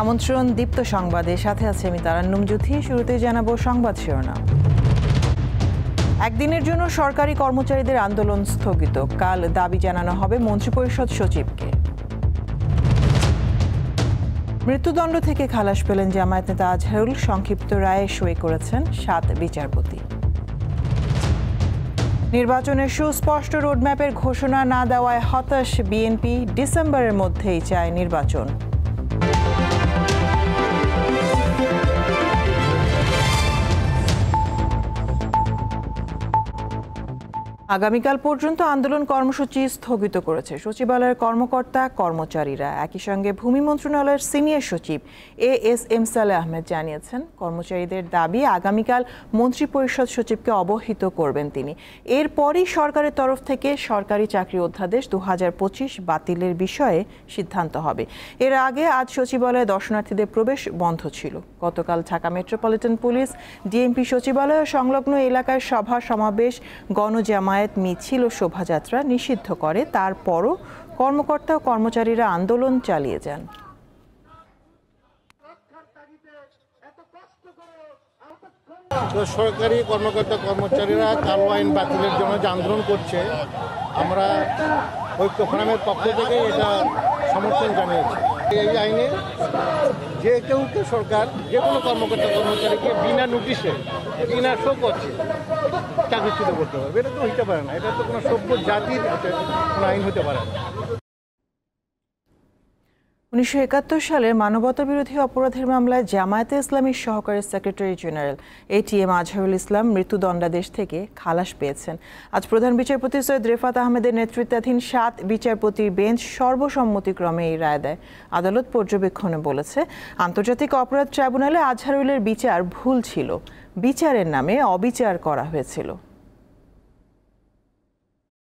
আমন্ত্রণ দীপ্ত সংবাদের সাথে আছে আমি তারান্নুম জ্যোতি। শুরুতে জানাবো সংবাদ শিরোনাম। একদিনের জন্য সরকারি কর্মচারীদের আন্দোলন স্থগিত, কাল দাবি জানানো হবে মন্ত্রিপরিষদ সচিবকে। মৃত্যুদণ্ড থেকে খালাস পেলেন জামায়াত নেতা আজহারুল, সংক্ষিপ্ত রায়ে সই করেছেন 7 বিচারপতি। নির্বাচনের সুস্পষ্ট রোডম্যাপের ঘোষণা না দেওয়ায় হতাশ বিএনপি, ডিসেম্বরের মধ্যেই চায় নির্বাচন। আগামীকাল পর্যন্ত আন্দোলন কর্মসূচি স্থগিত করেছে সচিবালয়ের কর্মকর্তা কর্মচারীরা। একই সঙ্গে ভূমি মন্ত্রণালয়ের সিনিয়র সচিব ASM সালেহ আহমেদ জানিয়েছেন, কর্মচারীদের দাবি আগামীকাল মন্ত্রিপরিষদ সচিবকে অবহিত করবেন তিনি। এরপরই সরকারের তরফ থেকে সরকারি চাকরি অধ্যাদেশ 2025 বাতিলের বিষয়ে সিদ্ধান্ত হবে। এর আগে আজ সচিবালয়ে দর্শনার্থীদের প্রবেশ বন্ধ ছিল। গতকাল ঢাকা মেট্রোপলিটন পুলিশ ডিএমপি সচিবালয় সংলগ্ন এলাকায় সভা সমাবেশ, গণজামায়াত, মিছিল ও শোভাযাত্রা নিষিদ্ধ করে। তারপরও কর্মকর্তা ও কর্মচারীরা আন্দোলন চালিয়ে যান। সরকারি কর্মকর্তা কর্মচারীরা কালো আইন বাতিলের জন্য যে আন্দোলন করছে, আমরা ঐক্য ফোরামের পক্ষ থেকে এটা সমর্থন জানিয়েছি। এই আইনে যে কেউ সরকার যে কোনো কর্মকর্তা কর্মচারীকে বিনা নোটিশে, বিনা শোকজে চাকরিচ্যুত করতে পারবে। এটা তো হইতে পারে না, এটা তো কোনো সভ্য জাতির কোনো আইন হতে পারে না। 1971 সালের মানবতা বিরোধী অপরাধের মামলায় জামায়াতে ইসলামীর সহকারী secretary general ATM Azharul Islam মৃত্যুদণ্ডাদেশ থেকে খালাস পেয়েছেন। আজ প্রধান বিচারপতি সৈয়দ রেফাত আহমেদের নেতৃত্বাধীন 7 বিচারপতির বেঞ্চ সর্বসম্মতিক্রমে এই রায় দেয়। আদালত পর্যবেক্ষণে বলেছে, আন্তর্জাতিক অপরাধ ট্রাইব্যুনালে আজহারুলের বিচার ভুল ছিল, বিচারের নামে অবিচার করা হয়েছিল।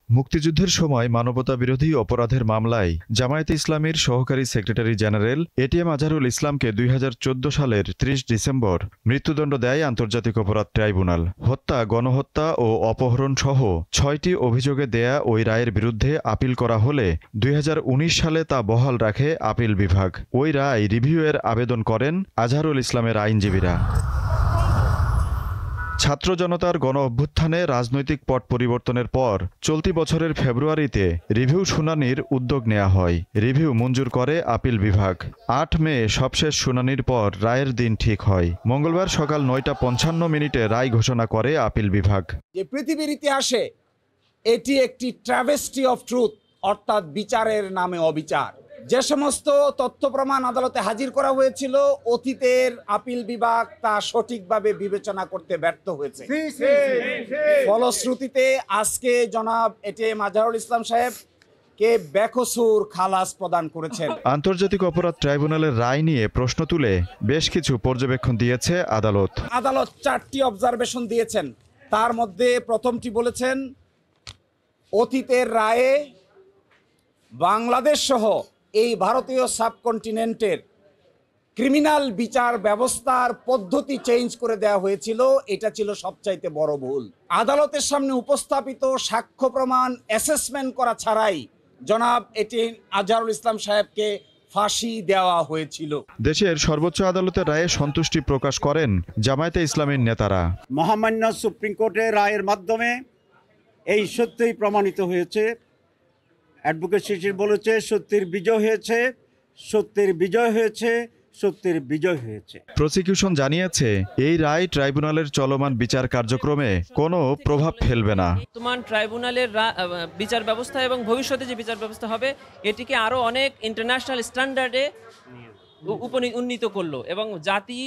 মুক্তিযুদ্ধের সময় মানবতা বিরোধী অপরাধের মামলায় জামায়াতে ইসলামীর সহকারী সেক্রেটারি জেনারেল ATM আজহারুল ইসলামকে 2014 সালের 30 ডিসেম্বর মৃত্যুদণ্ড দেয় আন্তর্জাতিক অপরাধ ট্রাইব্যুনাল। হত্যা, গণহত্যা ও অপহরণ সহ 6টি অভিযোগে দেয়া ওই রায়ের বিরুদ্ধে আপিল করা হলে 2019 সালে তা বহাল রাখে আপিল বিভাগ। ওই রায় রিভিউয়ের আবেদন করেন আজহারুল ইসলামের আইনজীবীরা। ছাত্র জনতার গণ অভ্যুত্থানে রাজনৈতিক পট পরিবর্তনের পর চলতি বছরের ফেব্রুয়ারিতে রিভিউ শুনানির উদ্যোগ নেওয়া হয়। রিভিউ মঞ্জুর করে আপিল বিভাগ। 8 মে সবশেষ শুনানির পর রায়ের দিন ঠিক হয়। মঙ্গলবার সকাল 9:55 রায় ঘোষণা করে আপিল বিভাগ। যে পৃথিবীর ইতিহাসে এটি একটি ট্র্যাভেস্টি অফ ট্রুথ, অর্থাৎ বিচারের নামে অবিচার। যে সমস্ত তথ্য প্রমাণ আদালতে হাজির করা হয়েছিল, অতীতের আপিল বিভাগ তা সঠিকভাবে বিবেচনা করতে ব্যর্থ হয়েছে। ফলশ্রুতিতে আজকে জনাব ATM আজহারুল ইসলাম সাহেবকে বেকসুর খালাস প্রদান করেছেন। আন্তর্জাতিক অপরাধ ট্রাইব্যুনালের রায় নিয়ে প্রশ্ন তুলে বেশ কিছু পর্যবেক্ষণ দিয়েছে আদালত। 4টি অবজারভেশন দিয়েছেন। তার মধ্যে প্রথমটি বলেছেন, অতীতের রায়ে বাংলাদেশ সহ এই ভারতীয় সাবকন্টিনেন্টের ক্রিমিনাল বিচার ব্যবস্থার পদ্ধতি চেঞ্জ করে দেওয়া হয়েছিল। এটা ছিল সবচাইতে বড় ভুল। আদালতের সামনে উপস্থাপিত সাক্ষ্য প্রমাণ অ্যাসেসমেন্ট করা ছাড়াই জনাব ATM আজহারুল ইসলাম সাহেবকে ফাঁসি দেওয়া হয়েছিল। দেশের সর্বোচ্চ আদালতের রায়ে সন্তুষ্টি প্রকাশ করেন জামায়াতে ইসলামীর নেতারা। মহামান্য সুপ্রিম কোর্টের রায়ের মাধ্যমে এই সত্যই প্রমাণিত হয়েছে। অ্যাডভোকেট শিশির বলেছে, সত্যের বিজয় হয়েছে, সত্যের বিজয় হয়েছে, সত্যের বিজয় হয়েছে। প্রসিকিউশন জানিয়েছে, এই রায় ট্রাইব্যুনালের চলমান বিচার কার্যক্রমে কোনো প্রভাব ফেলবে না। বর্তমান ট্রাইব্যুনালের বিচার ব্যবস্থা এবং ভবিষ্যতে যে বিচার ব্যবস্থা হবে, এটিকে আরো অনেক ইন্টারন্যাশনাল স্ট্যান্ডার্ডে উন্নীত করলো এবং জাতি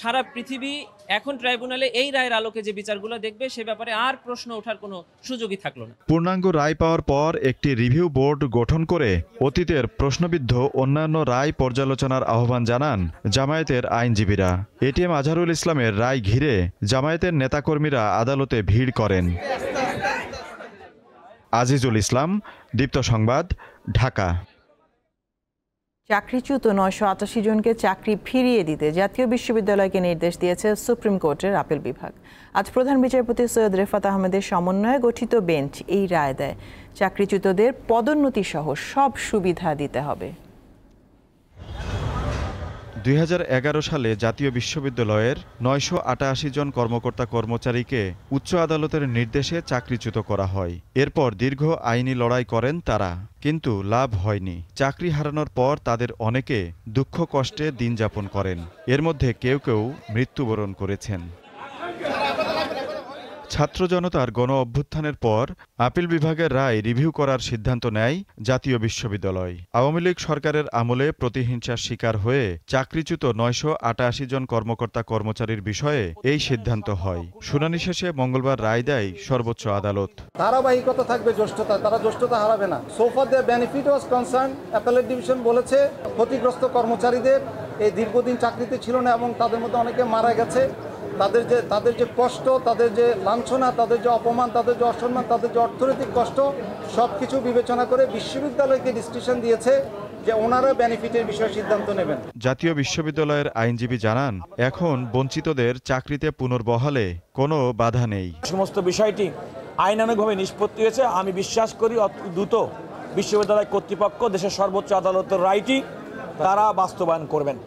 সারা পৃথিবী এখন ট্রাইব্যুনালে এই রায়ের আলোকে যে বিচারগুলো দেখবে সে ব্যাপারে আর প্রশ্ন ওঠার কোনো সুযোগই থাকলো না। পূর্ণাঙ্গ রায় পাওয়ার পর একটি রিভিউ বোর্ড গঠন করে অতীতের প্রশ্নবিদ্ধ অন্যান্য রায় পর্যালোচনার আহ্বান জানান জামায়াতের আইনজীবীরা। ATM আজহারুল ইসলামের রায় ঘিরে জামায়াতের নেতাকর্মীরা আদালতে ভিড় করেন। আজিজুল ইসলাম, দীপ্ত সংবাদ, ঢাকা। চাকরিচ্যুত 988 জনকে চাকরি ফিরিয়ে দিতে জাতীয় বিশ্ববিদ্যালয়কে নির্দেশ দিয়েছে সুপ্রিম কোর্টের আপিল বিভাগ। আজ প্রধান বিচারপতি সৈয়দ রেফাত আহমেদের সমন্বয়ে গঠিত বেঞ্চ এই রায় দেয়। চাকরিচ্যুতদের পদোন্নতি সহ সব সুবিধা দিতে হবে। 2011 সালে জাতীয় বিশ্ববিদ্যালয়ের 988 জন কর্মকর্তা কর্মচারীকে উচ্চ আদালতের নির্দেশে চাকরিচ্যুত করা হয়। এরপর দীর্ঘ আইনি লড়াই করেন তারা, কিন্তু লাভ হয়নি। চাকরি হারানোর পর তাদের অনেকে দুঃখ কষ্টে দিন যাপন করেন। এর মধ্যে কেউ কেউ মৃত্যুবরণ করেছেন। ছাত্র জনতার গণ অভ্যুত্থানের পর আপিল বিভাগের রায় রিভিউ করার সিদ্ধান্ত নেয় জাতীয় বিশ্ববিদ্যালয়। আওয়ামী লীগ সরকারের আমলে প্রতিহিংসার শিকার হয়ে চাকরিচ্যুত 988 জন কর্মকর্তা কর্মচারীর বিষয়ে এই সিদ্ধান্ত হয়। শুনানি শেষে মঙ্গলবার রায় দেয় সর্বোচ্চ আদালত। ধারাবাহিকতা থাকবে, জ্যেষ্ঠতা, তারা জ্যেষ্ঠতা হারাবে না। So far the benefit was concern, appellate division বলেছে ক্ষতিগ্রস্ত কর্মচারীদের এই দীর্ঘদিন চাকরিতে ছিল না এবং তাদের মধ্যে অনেকে মারা গেছে, তাদের যে কষ্ট, তাদের যে লাঞ্ছনা, তাদের যে অপমান, তাদের যে অসম্মান, তাদের যে অর্থনৈতিক কষ্ট, সব কিছু বিবেচনা করে বিশ্ববিদ্যালয়কে ডিসিশন দিয়েছে যে ওনারা বেনিফিটের বিষয়ে সিদ্ধান্ত নেবেন। জাতীয় বিশ্ববিদ্যালয়ের আইনজীবী জানান, এখন বঞ্চিতদের চাকরিতে পুনর্বহালে কোনো বাধা নেই। সমস্ত বিষয়টি আইনানুগভাবে নিষ্পত্তি হয়েছে। আমি বিশ্বাস করি দ্রুত বিশ্ববিদ্যালয় কর্তৃপক্ষ দেশের সর্বোচ্চ আদালতের রায়টি তারা বাস্তবায়ন করবেন।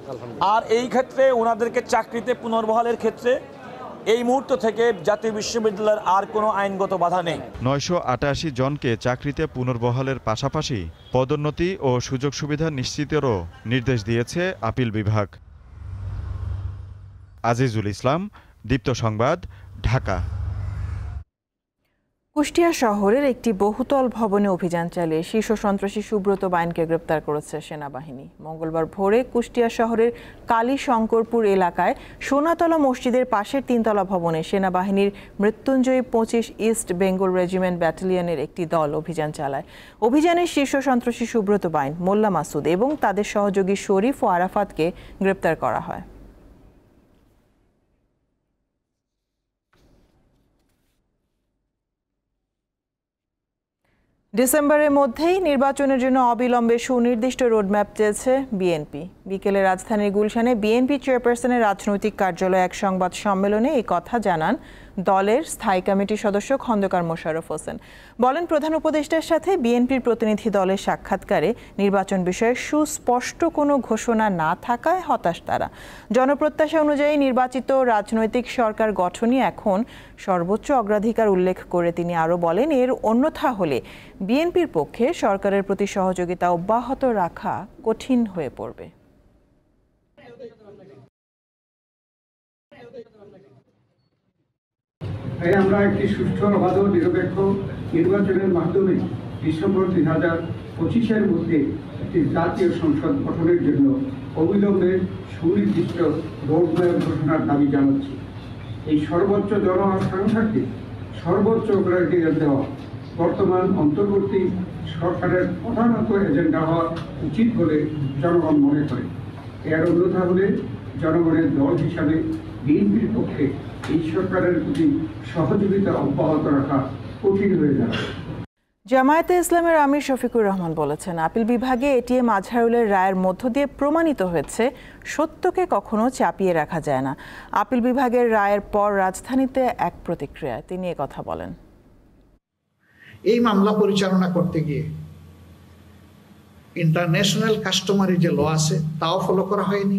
আর এই ক্ষেত্রে ওনাদেরকে চাকরিতে পুনর্বহালের ক্ষেত্রে এই মুহূর্ত থেকে জাতীয় বিশ্ববিদ্যালয়ের আর কোনো আইনগত বাধা নেই। 988 জনকে চাকরিতে পুনর্বহালের পাশাপাশি পদোন্নতি ও সুযোগ সুবিধা নিশ্চিতেরও নির্দেশ দিয়েছে আপিল বিভাগ। আজিজুল ইসলাম, দীপ্ত সংবাদ, ঢাকা। কুষ্টিয়া শহরের একটি বহুতল ভবনে অভিযান চালিয়ে শীর্ষ সন্ত্রাসী সুব্রত বাইনকে গ্রেপ্তার করেছে সেনাবাহিনী। মঙ্গলবার ভোরে কুষ্টিয়া শহরের কালী শঙ্করপুর এলাকায় সোনাতলা মসজিদের পাশের 3তলা ভবনে সেনাবাহিনীর মৃত্যুঞ্জয়ী 25 ইস্ট বেঙ্গল রেজিমেন্ট ব্যাটালিয়নের একটি দল অভিযান চালায়। অভিযানে শীর্ষ সন্ত্রাসী সুব্রত বাইন, মোল্লা মাসুদ এবং তাদের সহযোগী শরীফ ও আরাফাতকে গ্রেপ্তার করা হয়। ডিসেম্বরের মধ্যেই নির্বাচনের জন্য অবিলম্বে সুনির্দিষ্ট রোডম্যাপ চেয়েছে বিএনপি। বিকেলে রাজধানীর গুলশানে বিএনপি চেয়ারপারসনের রাজনৈতিক কার্যালয়ে এক সংবাদ সম্মেলনে এই কথা জানান দলের স্থায়ী কমিটির সদস্য খন্দকার মোশাররফ হোসেন। বলেন, প্রধান উপদেষ্টার সাথে বিএনপির প্রতিনিধি দলের সাক্ষাৎকারে নির্বাচন বিষয়ে সুস্পষ্ট কোনো ঘোষণা না থাকায় হতাশ তারা। জনপ্রত্যাশা অনুযায়ী নির্বাচিত রাজনৈতিক সরকার গঠনই এখন সর্বোচ্চ অগ্রাধিকার উল্লেখ করে তিনি আরও বলেন, এর অন্যথা হলে বিএনপির পক্ষে সরকারের প্রতি সহযোগিতা অব্যাহত রাখা কঠিন হয়ে পড়বে। তাই আমরা একটি সুষ্ঠু, অবাধ, নিরপেক্ষ নির্বাচনের মাধ্যমে ডিসেম্বর 2025-এর মধ্যে একটি জাতীয় সংসদ গঠনের জন্য অবিলম্বে সুনির্দিষ্ট রোডম্যাপ ঘোষণার দাবি জানাচ্ছি। এই সর্বোচ্চ জনসংখ্যাকে সর্বোচ্চ অগ্রাধিকার দেওয়া বর্তমান অন্তর্বর্তী সরকারের প্রধানত এজেন্ডা হওয়া উচিত বলে জনগণ মনে করে। এর অন্যথা হলে জনগণের দল হিসাবে বিএনপির পক্ষে এই সরকারের প্রতি সহযোগিতা অব্যাহত রাখা কঠিন হয়ে যাবে। জামায়াতে ইসলামের আমির শফিকুর রহমান বলেছেন, আপিল বিভাগে এটিএম আজহারুলের রায়ের মধ্য দিয়ে প্রমাণিত হয়েছে সত্যকে কখনো চাপিয়ে রাখা যায় না। আপিল বিভাগের রায়ের পর রাজধানীতে এক প্রতিক্রিয়া তিনি কথা বলেন। এই মামলা পরিচালনা করতে গিয়ে ইন্টারন্যাশনাল কাস্টমারি যে ল আছে তাও ফলো করা হয়নি,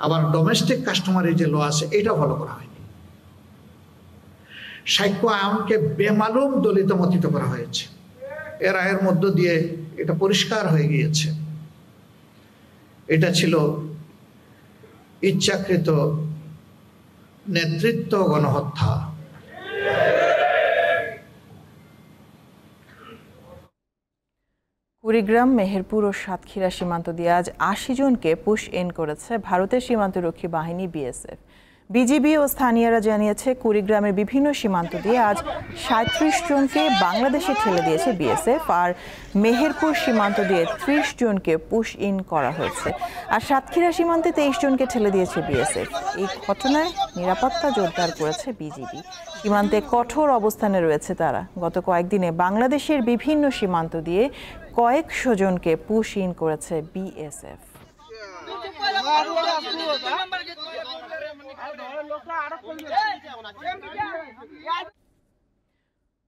আবার ডোমেস্টিক কাস্টমারি যে ল আছে এটাও ফলো করা হয়নি। সাক্ষ্য আইনকে বেমালুম দলিত মতিত করা হয়েছে। এর রায়ের মধ্য দিয়ে এটা পরিষ্কার হয়ে গিয়েছে এটা ছিল ইচ্ছাকৃত নেতৃত্ব গণহত্যা। কুড়িগ্রাম, মেহেরপুর ও সাতক্ষীরা সীমান্ত দিয়ে আজ 80 জনকে পুশ ইন করেছে ভারতের সীমান্তরক্ষী বাহিনী বিএসএফ। বিজিবি ও স্থানীয়রা জানিয়েছে, কুড়িগ্রামের বিভিন্ন সীমান্ত দিয়ে আজ 37 জনকে বাংলাদেশে ঠেলে দিয়েছে বিএসএফ, আর মেহেরপুর সীমান্ত দিয়ে 30 জনকে পুশ ইন করা হয়েছে, আর সাতক্ষীরা সীমান্তে 23 জনকে ঠেলে দিয়েছে বিএসএফ। এই ঘটনায় নিরাপত্তা জোরদার করেছে বিজিবি। সীমান্তে কঠোর অবস্থানে রয়েছে তারা। গত কয়েকদিনে বাংলাদেশের বিভিন্ন সীমান্ত দিয়ে কয়েকশো জনকে পুশ ইন করেছে বিএসএফ।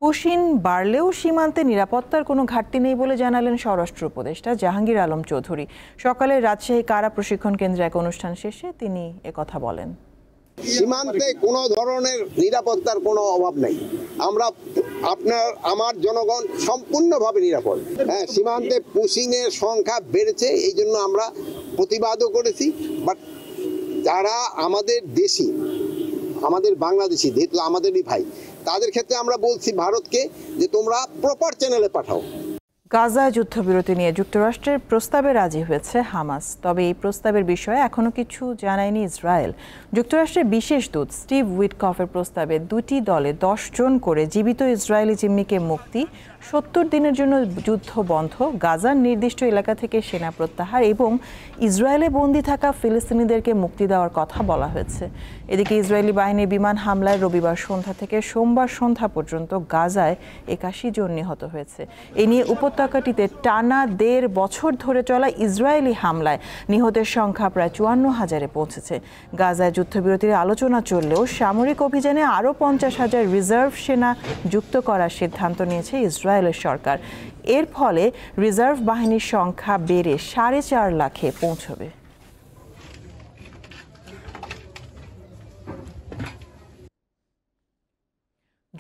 পুশিন বাড়লেও সীমান্তে নিরাপত্তার কোনো ঘাটতি নেই বলে জানালেন স্বরাষ্ট্র উপদেষ্টা জাহাঙ্গীর আলম চৌধুরী। সকালে রাজশাহী কারা প্রশিক্ষণ কেন্দ্রে এক অনুষ্ঠান শেষে তিনি একথা বলেন। সীমান্তে কোনো ধরনের নিরাপত্তার কোনো অভাব নেই। আমরা আমার জনগণ সম্পূর্ণভাবে নিরাপদ। হ্যাঁ, সীমান্তে পুশিংয়ের সংখ্যা বেড়েছে, এই জন্য আমরা প্রতিবাদও করেছি। বাট যারা আমাদের দেশি, আমাদের বাংলাদেশি, যেহেতু আমাদেরই ভাই, তাদের ক্ষেত্রে আমরা বলছি ভারতকে যে তোমরা প্রপার চ্যানেলে পাঠাও। গাজা যুদ্ধবিরতি নিয়ে যুক্তরাষ্ট্রের প্রস্তাবে রাজি হয়েছে হামাস, তবে এই প্রস্তাবের বিষয়ে এখনো কিছু জানায়নি ইসরায়েল। যুক্তরাষ্ট্রের বিশেষ দূত স্টিভ উইটকফের প্রস্তাবে দুটি দলে 10 জন করে জীবিত ইসরায়েলি জিম্মিকে মুক্তি, 70 দিনের জন্য যুদ্ধ বন্ধ, গাজার নির্দিষ্ট এলাকা থেকে সেনা প্রত্যাহার এবং ইসরায়েলে বন্দী থাকা ফিলিস্তিনিদেরকে মুক্তি দেওয়ার কথা বলা হয়েছে। এদিকে ইসরায়েলি বাহিনীর বিমান হামলায় রবিবার সন্ধ্যা থেকে সোমবার সন্ধ্যা পর্যন্ত গাজায় 81 জন নিহত হয়েছে। এ নিয়ে উপত্যকাটিতে টানা 1.5 বছর ধরে চলা ইসরায়েলি হামলায় নিহতের সংখ্যা প্রায় 54,000-এ পৌঁছেছে। গাজায় যুদ্ধবিরতির আলোচনা চললেও সামরিক অভিযানে আরও 50,000 রিজার্ভ সেনা যুক্ত করার সিদ্ধান্ত নিয়েছে ইসরায়েলের সরকার। এর ফলে রিজার্ভ বাহিনীর সংখ্যা বেড়ে 4.5 লাখে পৌঁছবে।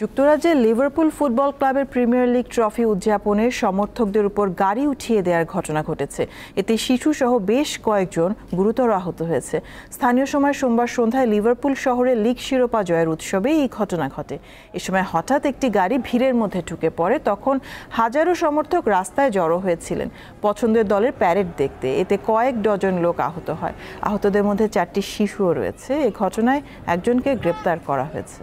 যুক্তরাজ্যের লিভারপুল ফুটবল ক্লাবের প্রিমিয়ার লিগ ট্রফি উদযাপনের সমর্থকদের উপর গাড়ি উঠিয়ে দেওয়ার ঘটনা ঘটেছে। এতে শিশুসহ বেশ কয়েকজন গুরুতর আহত হয়েছে। স্থানীয় সময় সোমবার সন্ধ্যায় লিভারপুল শহরে লিগ শিরোপা জয়ের উৎসবে এই ঘটনা ঘটে। এ সময় হঠাৎ একটি গাড়ি ভিড়ের মধ্যে ঢুকে পড়ে। তখন হাজারো সমর্থক রাস্তায় জড়ো হয়েছিলেন পছন্দের দলের প্যারেড দেখতে। এতে কয়েক ডজন লোক আহত হয়। আহতদের মধ্যে 4টি শিশুও রয়েছে। এই ঘটনায় একজনকে গ্রেপ্তার করা হয়েছে।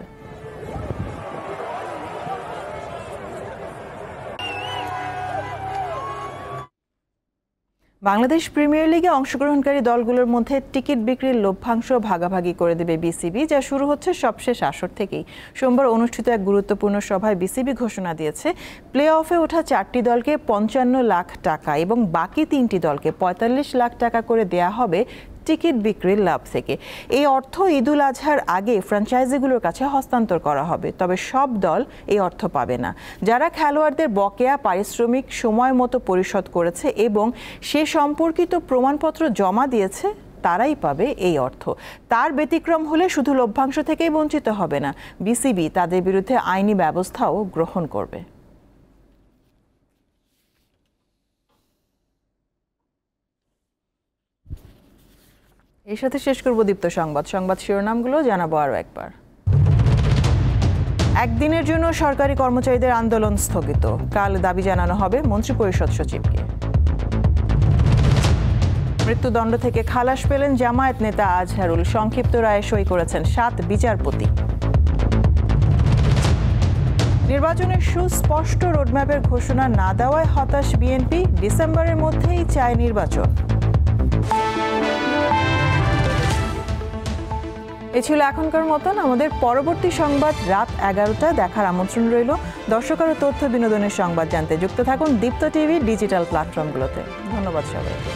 বাংলাদেশ প্রিমিয়ার লিগে অংশগ্রহণকারী দলগুলোর মধ্যে টিকিট বিক্রির লভ্যাংশ ভাগাভাগি করে দেবে বিসিবি, যা শুরু হচ্ছে সবশেষ আসর থেকেই। সোমবার অনুষ্ঠিত এক গুরুত্বপূর্ণ সভায় বিসিবি ঘোষণা দিয়েছে প্লে অফে ওঠা 4টি দলকে 55 লাখ টাকা এবং বাকি 3টি দলকে 45 লাখ টাকা করে দেয়া হবে টিকিট বিক্রির লাভ থেকে। এই অর্থ ঈদুল আজহার আগে ফ্র্যাঞ্চাইজিগুলোর কাছে হস্তান্তর করা হবে। তবে সব দল এই অর্থ পাবে না। যারা খেলোয়াড়দের বকেয়া পারিশ্রমিক সময় মতো পরিশোধ করেছে এবং সে সম্পর্কিত প্রমাণপত্র জমা দিয়েছে তারাই পাবে এই অর্থ। তার ব্যতিক্রম হলে শুধু লভ্যাংশ থেকেই বঞ্চিত হবে না, বিসিবি তাদের বিরুদ্ধে আইনি ব্যবস্থাও গ্রহণ করবে। এর সাথে শেষ করব দীপ্ত সংবাদ শিরোনামগুলো জানাবো আরও একবার। একদিনের জন্য সরকারি কর্মচারীদের আন্দোলন স্থগিত, কাল দাবি জানানো হবে মন্ত্রিপরিষদ সচিবকে। মৃত্যুদণ্ড থেকে খালাস পেলেন জামায়াত নেতা আজহারুল, সংক্ষিপ্ত রায়ে সই করেছেন 7 বিচারপতি। নির্বাচনের সুস্পষ্ট রোডম্যাপের ঘোষণা না দেওয়ায় হতাশ বিএনপি, ডিসেম্বরের মধ্যেই চায় নির্বাচন। এ ছিল এখনকার মতন। আমাদের পরবর্তী সংবাদ রাত 11টায় দেখার আমন্ত্রণ রইল। দর্শক আরও তথ্য বিনোদনের সংবাদ জানতে যুক্ত থাকুন দীপ্ত টিভি ডিজিটাল প্ল্যাটফর্মগুলোতে। ধন্যবাদ সবাইকে।